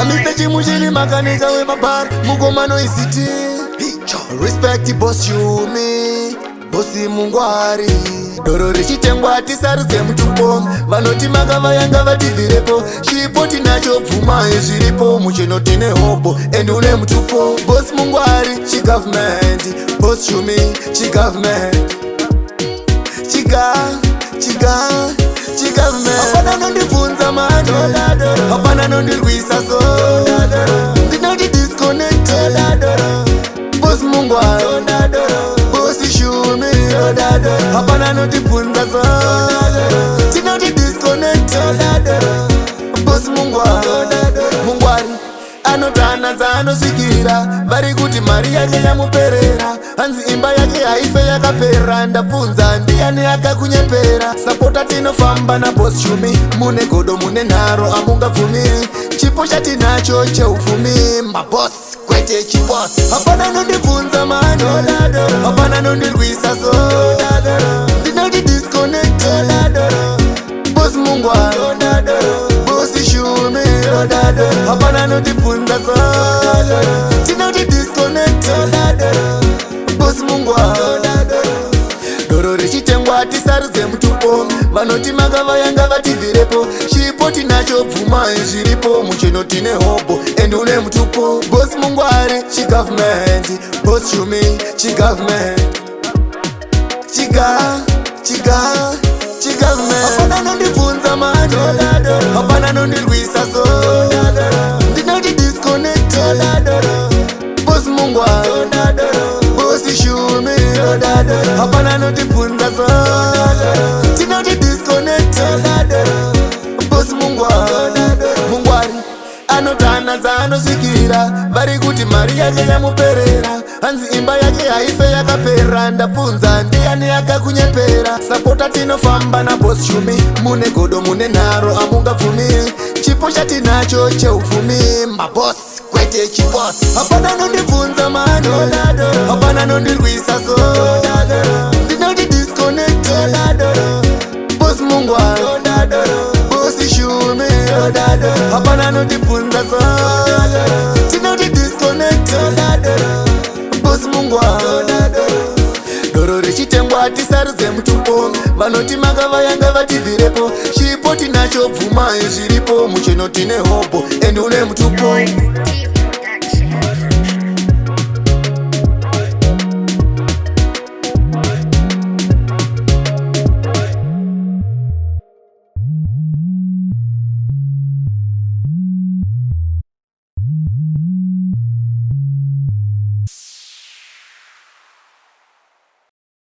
Amista chimuchiri makanika wemabhari mukomano isiti. Respect boss you me, bossi mungwari. Doro richitengwa tisarudze mutupo, vanoti makavayanga vativhirepo. Chipo tinacho pfuma yezviripo, mucheno tine hopo and une mutupo. Boss mungwari, chi-government, boss you me, chi-government. Chi-government. Hapana nondibvunza mani, hapana nondirwisa so. Ndinoti disconnect, boss mungwari, boss shume. Hapana nondibvunza so. Ndinoti disconnect, boss mungwari. Anotanadza anosvikira, vari kuti mari yake yamuperera. Hanzi imba yake haife yakapera, ndabvunza ndiani akakunyepera. Sapota tinofamba na boss shumi, mune godo mune nharo amungabvumiri. Chipo chatinacho cheupfumi, maboss kwete chiboss. Hapana nondibvunza mani, hapana nondirwisa so. Ndinoti disconnect, boss mungwari, boss shume. Hapana nondibvunza so. Tinoti disconnect, boss mungwari. Doro richitengwa tisarudze mutupo, vanoti makavayanga vativhirepo. Chipo tinacho pfuma yezviripo, mucheno tine hopo and une mutupo. Boss mungwari, chi-government, boss shumi, chi-government. Chi-government. Hapana nondibvunza mani, hapana nondirwisa so. Ndinoti disconnect, boss mungwari, boss shumi. Hapana nondibvunza so. Tinoti disconnect, boss mungwari. Anotanadza anosvikira, vari kuti mari yake yamuperera. Hanzi imba yake haife yakapera, ndabvunza ndiani akakunyepera. Sapota tinofamba na boss shumi, mune godo mune nharo amungabvumiri. Chipo chatinacho cheupfumi, maboss kwete chiboss. Hapana nondibvunza mani, hapana nondirwisa so. Ndinoti disconnect, boss mungwari, boss shume. Hapana nondibvunza so. Tinoti disconnect, boss mungwari. Doro richitengwa tisarudze mutupo, vanoti makavayanga vativhirepo. Chipo tinacho pfuma yezviripo, mucheno tine hopo and une mutupo.